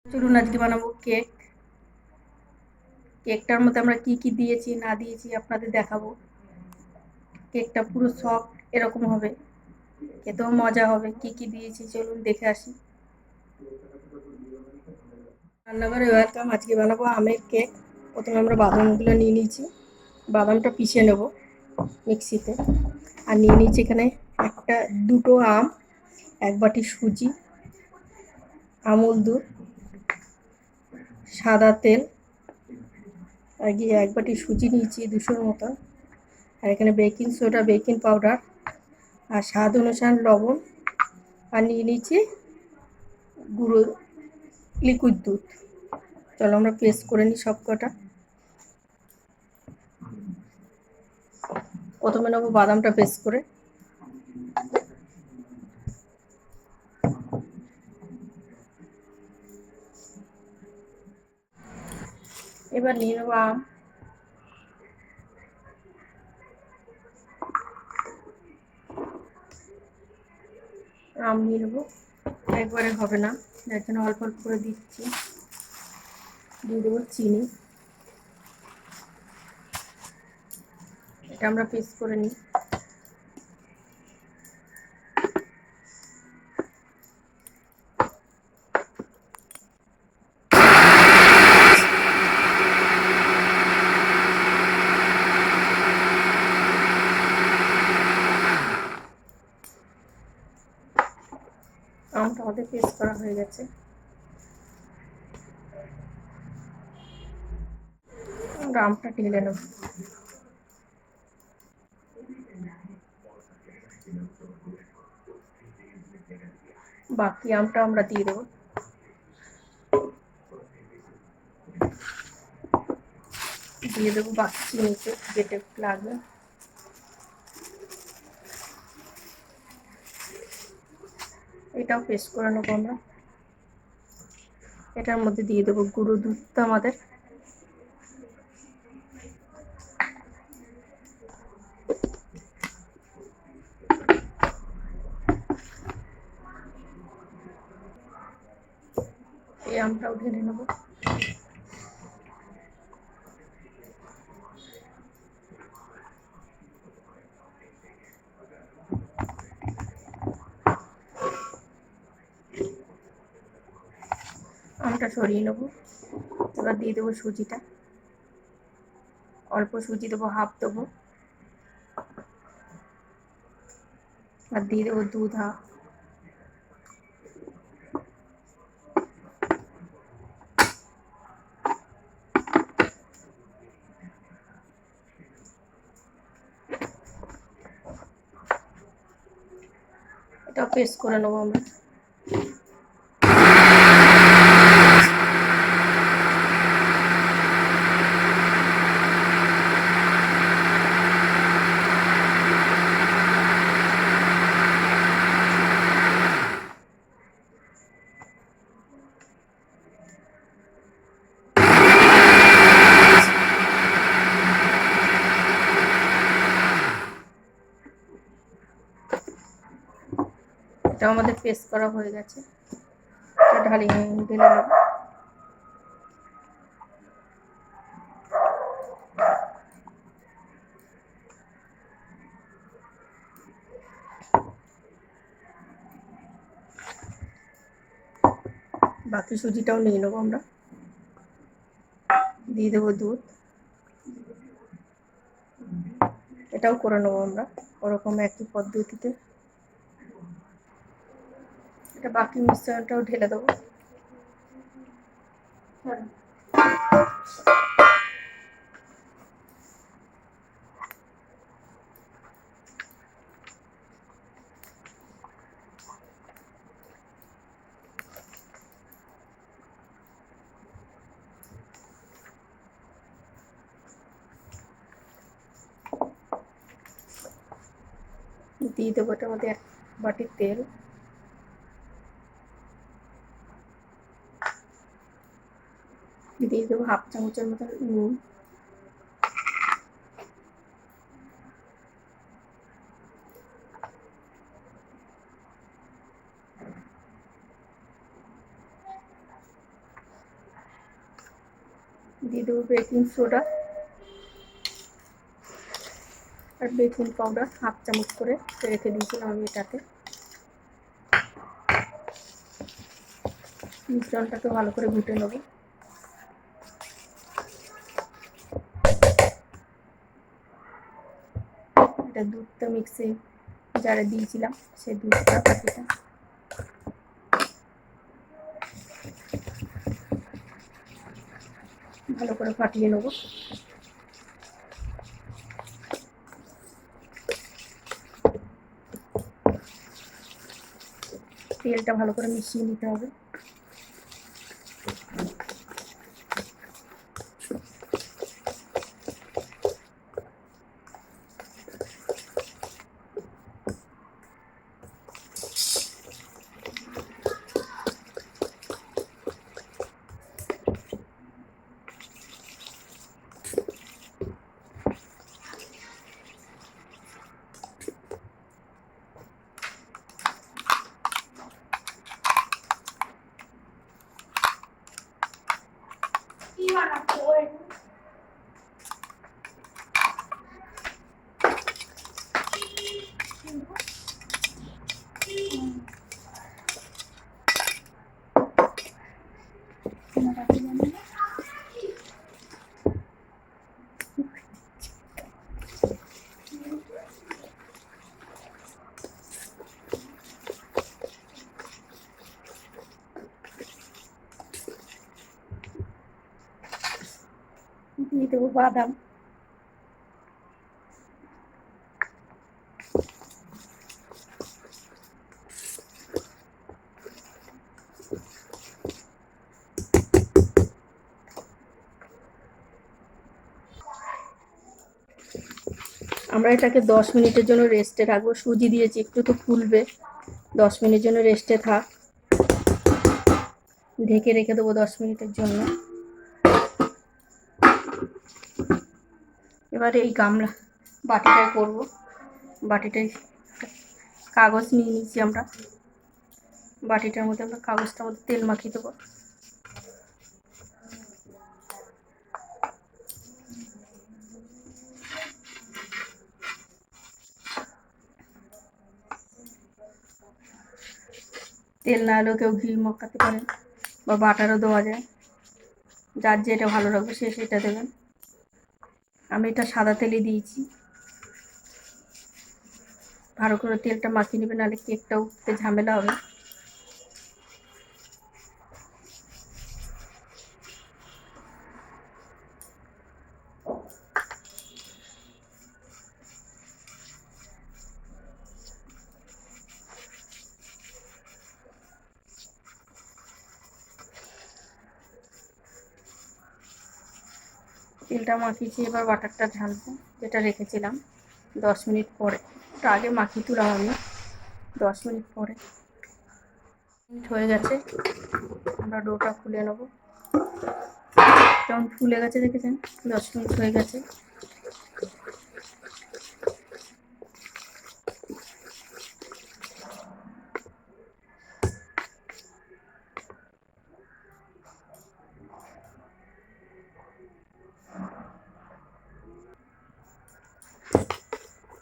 চলুন আজকে বানাবো কেক। কেকটার মধ্যে আমরা কি কি দিয়েছি না দিয়েছি আপনাদের দেখাবো। কেকটা পুরো সফট এরকম হবে, খেতেও মজা হবে। কি কি দিয়েছি চলুন দেখে আসি। রান্নাঘরে ওয়েলকাম। আজকে বানাবো আমের কেক। প্রথমে আমরা বাদামগুলো নিয়ে নিয়েছি, বাদামটা পিষে নেব মিক্সিতে। আর নিয়ে নিয়েছি এখানে দুটো আম, এক বাটি সুজি, আমুল দুধ, সাদা তেল, আর গিয়ে এক বাটি সুজি নিয়েছি 200 মতো, আর এখানে বেকিং সোডা, বেকিং পাউডার, আর স্বাদ অনুসারে লবণ, আর নিয়ে নিয়েছি গুঁড়ো লিকুইড দুধ। চলো আমরা পেস্ট করে নিই সব কটা। প্রথমে নেবো বাদামটা পেস্ট করে। এবার নিয়ে নেবো আম নিয়ে নেবো, একবারে হবে না, যার জন্য অল্প অল্প করে দিচ্ছি। দিয়ে দেবো চিনি, এটা আমরা পেস্ট করে নিই। আমটা আমাদের পেস্ট করা হয়ে গেছে। আমরা আমটা ঢেলে নেব। বাকি আমটা আমরা দিয়ে দেবো। দিয়ে দেবো বাকি চিনিতে যেটা লাগবে। এটাও পেস্ট করে নেবো আমরা। এটার মধ্যে দিয়ে দেবো গুঁড়ো দুধটা আমাদের। এই আমটাও ঢেলে নেবো। আমটা সরিয়ে নেবো। এবার দিয়ে দেবো সুজিটা, অল্প সুজি দেবো, হাফ দেবো। আর দিয়ে দেবো দুধ হাফ। এটাও পেস্ট করে নেবো আমরা। এটা আমাদের পেস্ট করা হয়ে গেছে। এটা ঢেলে নেব। বাকি সুজিটাও নিয়ে নেবো আমরা। দিয়ে দেবো দুধ, এটাও করে নেবো আমরা ওরকম একই পদ্ধতিতে। এটা বাকি মিশ্রণটাও ঢেলে দেবো। দিয়ে দেবো এটার মধ্যে 1 বাটি তেল, দিয়ে দেবো হাফ চামচের মতো নুন, দিয়ে দেবো বেকিং সোডা আর বেকিং পাউডার 1/2 চামচ করে রেখে দিয়েছিলাম আমি এটাতে। মিশ্রণটাকে ভালো করে ঘুটে নেব। এটা দুধটা মিক্সি জারে দিয়েছিলাম, সেই দুধটা বাটিটা ভালো করে ফাটিয়ে নেব। তেলটা ভালো করে মিশিয়ে নিতে হবে। দিয়ে দেবো বাদাম। আমরা এটাকে 10 মিনিটের জন্য রেস্টে রাখবো। সুজি দিয়েছি, একটু তো ফুলবে। 10 মিনিটের জন্য রেস্টে থাক। ঢেকে রেখে দেবো 10 মিনিটের জন্য। এবারে এই গামলা বাটিটায় করবো। বাটিটায় কাগজ নিয়ে নিচ্ছি আমরা। বাটিটার মধ্যে আমরা কাগজটার মধ্যে তেল মাখিয়ে দেবো। তেল না হলেও কেউ ঘি মাখাতে পারেন বা বাটারও দেওয়া যায়, যার যেটা ভালো লাগবে সে সেটা দেবেন। আমি এটা সাদা তেলই দিয়েছি। ভালো করে তেলটা মাখিয়ে নেবেন, নাহলে কেকটা উঠতে ঝামেলা হবে। তেলটা মাখিয়েছি, এবার বাটারটা ঢালবো যেটা রেখেছিলাম 10 মিনিট পরে। ওটা আগে মাখিয়ে তুলাম আমি 10 মিনিট পরে। হয়ে গেছে, আমরা ডোটা খুলে নেব। যেমন ফুলে গেছে দেখেছেন, 10 মিনিট হয়ে গেছে।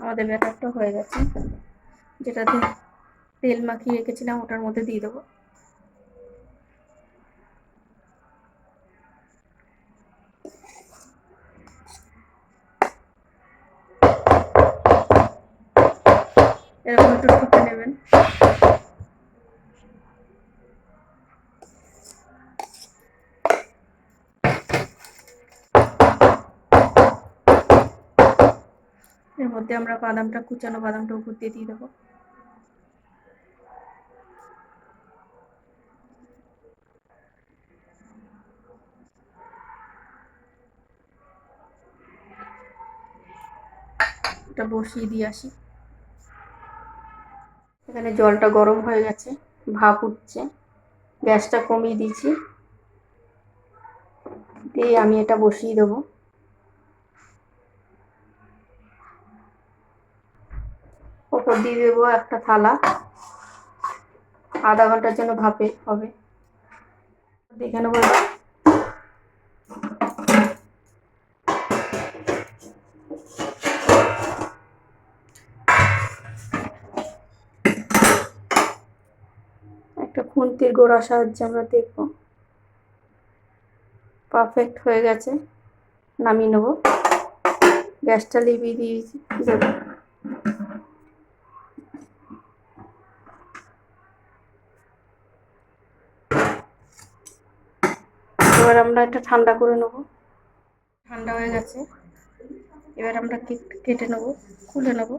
আমাদের ব্যাটারটা হয়ে গেছে। যেটাতে তেল মাখিয়ে রেখেছিলাম ওটার মধ্যে দিয়ে দেবো। এরকম একটু ঠুকে নেবেন। এর মধ্যে আমরা বাদামটা, কুচানো বাদামটা উপর দিয়ে দিয়ে দেবো। এটা বসিয়ে দিয়ে আসি। এখানে জলটা গরম হয়ে গেছে, ভাপ উঠছে। গ্যাসটা কমিয়ে দিয়েছি, দিয়ে আমি এটা বসিয়ে দেবো। ওপর দিয়ে দেবো একটা থালা। আধা ঘন্টার জন্য ভাপে হবে। দেখে নেবো একটা খুন্তির গোড়ার সাহায্যে আমরা দেখব। পারফেক্ট হয়ে গেছে, নামিয়ে নেব। গ্যাসটা লিভিয়ে দিয়ে দেবো। এবার আমরা এটা ঠান্ডা করে নেব। ঠান্ডা হয়ে গেছে, এবার আমরা কেটে নেব, খুলে নেব।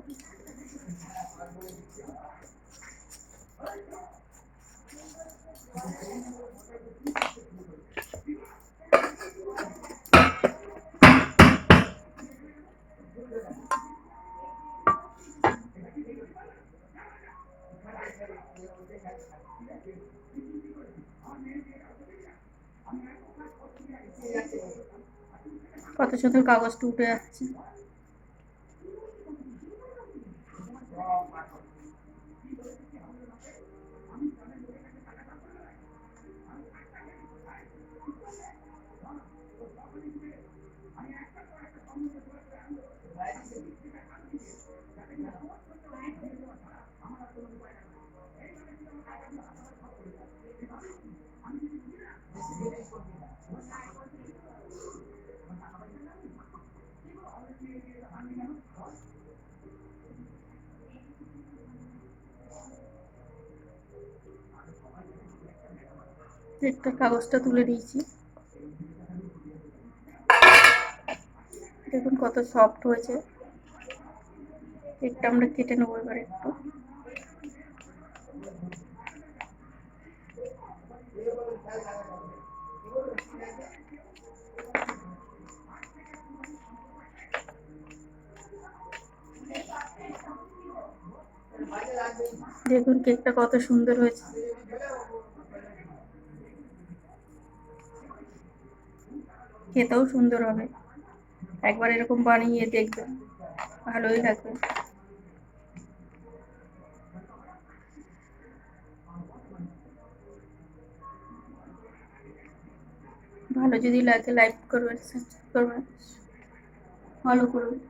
কত সুন্দর কাগজটা উঠে যাচ্ছে। একটা কাগজটা তুলে নিয়েছি, দেখুন কত সফট হয়েছে। একটা আমরা কেটে নেবো এবার একটু। দেখুন কেকটা কত সুন্দর হয়েছে। খেতেও সুন্দর হবে, একবার এরকম বানিয়ে দেখবেন, ভালোই লাগবে। ভালো যদি লাগে লাইক করবেন, সাবস্ক্রাইব করবেন, ফলো করবেন।